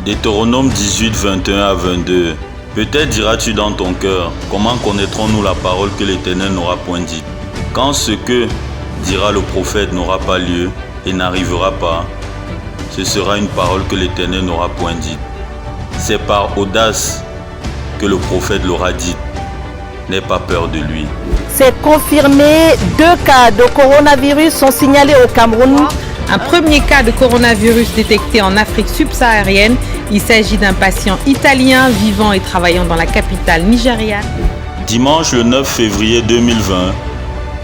Deutéronome 18, 21 à 22. Peut-être diras-tu dans ton cœur, comment connaîtrons-nous la parole que l'Éternel n'aura point dite? Quand ce que dira le prophète n'aura pas lieu et n'arrivera pas, ce sera une parole que l'Éternel n'aura point dite. C'est par audace que le prophète l'aura dite. N'aie pas peur de lui. C'est confirmé, 2 cas de coronavirus sont signalés au Cameroun. Un premier cas de coronavirus détecté en Afrique subsaharienne. Il s'agit d'un patient italien vivant et travaillant dans la capitale nigériane. Dimanche le 9 février 2020,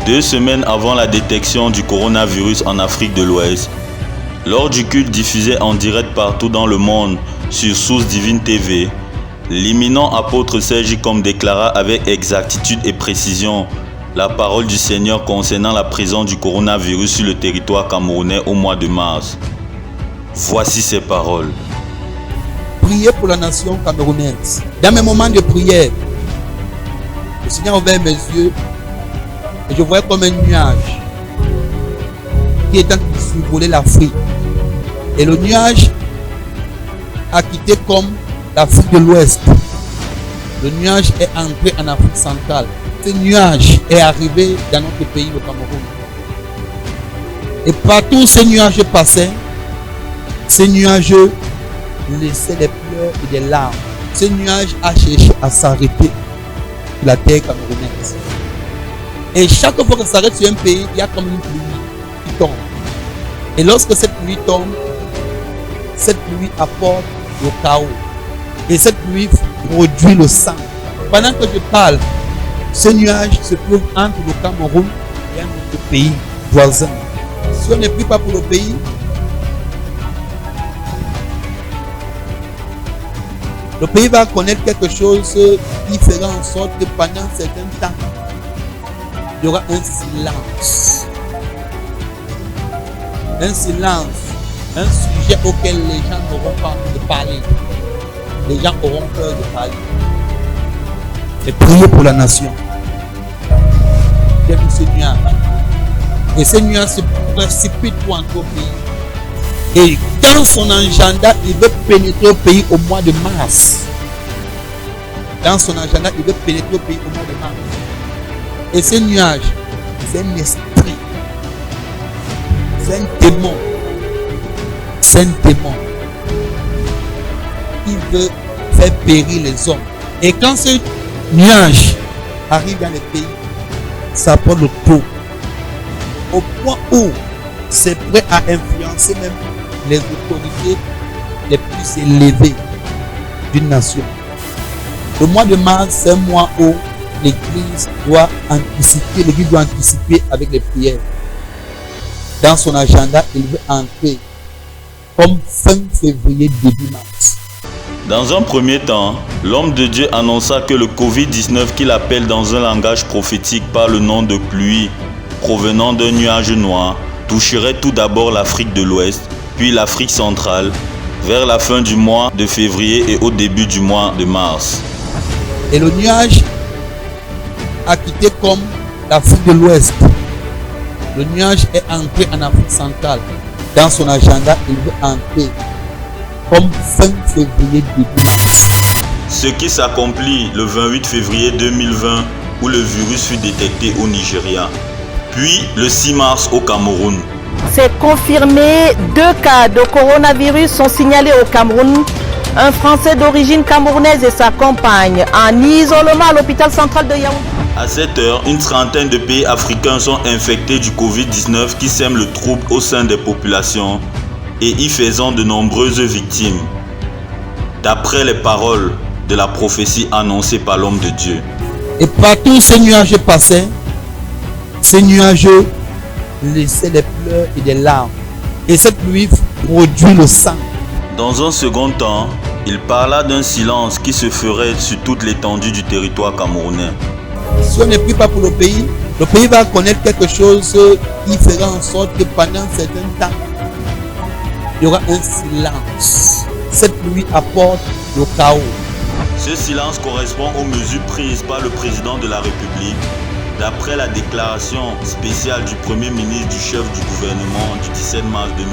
2 semaines avant la détection du coronavirus en Afrique de l'Ouest, lors du culte diffusé en direct partout dans le monde sur Source Divine TV, l'éminent apôtre Serge Kom déclara avec exactitude et précision la parole du Seigneur concernant la présence du coronavirus sur le territoire camerounais au mois de mars. Voici ces paroles. Priez pour la nation camerounaise. Dans mes moments de prière, le Seigneur a ouvert mes yeux et je voyais comme un nuage qui est en train de survoler l'Afrique. Et le nuage a quitté comme l'Afrique de l'Ouest. Le nuage est entré en Afrique centrale. Ce nuage est arrivé dans notre pays, le Cameroun. Et partout où ce nuage passait, ce nuage laissait des pleurs et des larmes. Ce nuage a cherché à s'arrêter sur la terre camerounaise. Et chaque fois que ça s'arrête sur un pays, il y a comme une pluie qui tombe. Et lorsque cette pluie tombe, cette pluie apporte le chaos. Et cette pluie produit le sang. Pendant que je parle, ce nuage se trouve entre le Cameroun et un autre pays voisin. Si on ne prie pas pour le pays, le pays va connaître quelque chose qui fera en sorte que pendant un certain temps, il y aura un silence. Un silence, un sujet auquel les gens n'auront pas envie de parler. Les gens auront peur de parler. Et prier pour la nation. Il y a ce nuage. Et ce nuage se précipite pour entrer au pays. Et dans son agenda, il veut pénétrer au pays au mois de mars. Dans son agenda, il veut pénétrer au pays au mois de mars. Et ce nuage, c'est un esprit. C'est un démon. C'est un démon qui veut faire périr les hommes. Et quand ce nuage arrive dans les pays, ça prend le tout. Au point où c'est prêt à influencer même les autorités les plus élevées d'une nation. Le mois de mars, c'est un mois où l'Église doit anticiper avec les prières. Dans son agenda, il veut entrer comme fin février, début mars. Dans un premier temps, l'homme de Dieu annonça que le Covid-19 qu'il appelle dans un langage prophétique par le nom de pluie provenant d'un nuage noir toucherait tout d'abord l'Afrique de l'Ouest, puis l'Afrique centrale, vers la fin du mois de février et au début du mois de mars. Et le nuage a quitté comme l'Afrique de l'Ouest. Le nuage est entré en Afrique centrale. Dans son agenda, il veut entrer comme fin février, début mars. Ce qui s'accomplit le 28 février 2020 où le virus fut détecté au Nigeria, puis le 6 mars au Cameroun. C'est confirmé, 2 cas de coronavirus sont signalés au Cameroun. Un Français d'origine camerounaise et sa compagne en isolement à l'hôpital central de Yaoundé. À cette heure, une trentaine de pays africains sont infectés du Covid-19 qui sème le trouble au sein des populations et y faisant de nombreuses victimes, d'après les paroles de la prophétie annoncée par l'homme de Dieu. Et partout où ce nuage passait, ce nuage laissait des pleurs et des larmes. Et cette pluie produit le sang. Dans un second temps, il parla d'un silence qui se ferait sur toute l'étendue du territoire camerounais. Si on ne prie pas pour le pays va connaître quelque chose qui fera en sorte que pendant un certain temps, il y aura un silence. Cette pluie apporte le chaos. Ce silence correspond aux mesures prises par le président de la République D'après la déclaration spéciale du Premier ministre du chef du gouvernement du 17 mars 2020,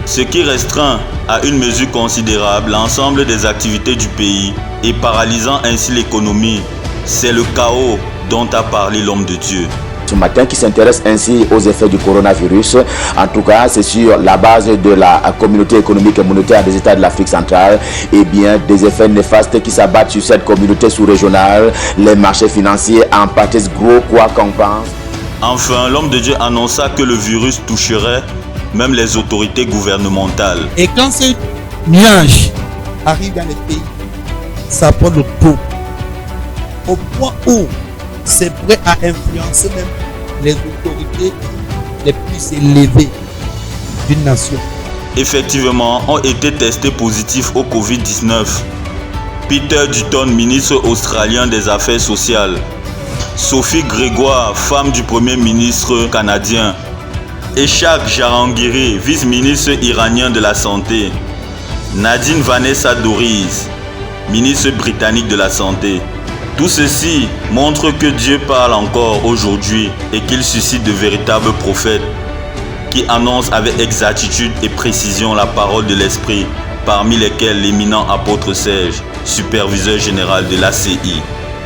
ce qui restreint à une mesure considérable l'ensemble des activités du pays et paralysant ainsi l'économie, c'est le chaos dont a parlé l'homme de Dieu. Ce matin qui s'intéresse ainsi aux effets du coronavirus. En tout cas, c'est sur la base de la communauté économique et monétaire des États de l'Afrique centrale et bien des effets néfastes qui s'abattent sur cette communauté sous-régionale. Les marchés financiers en pâtissent gros, quoi qu'on pense. Enfin, l'homme de Dieu annonça que le virus toucherait même les autorités gouvernementales. Et quand ce nuage arrive dans les pays, ça prend le dos. Au point où c'est prêt à influencer même les autorités les plus élevées d'une nation. Effectivement, ont été testés positifs au Covid-19. Peter Dutton, ministre australien des Affaires sociales. Sophie Grégoire, femme du Premier ministre canadien. Eshaq Jahangiri, vice-ministre iranien de la Santé. Nadine Vanessa Dorries, ministre britannique de la Santé. Tout ceci montre que Dieu parle encore aujourd'hui et qu'il suscite de véritables prophètes qui annoncent avec exactitude et précision la parole de l'Esprit, parmi lesquels l'éminent apôtre Serge, superviseur général de l'ACI.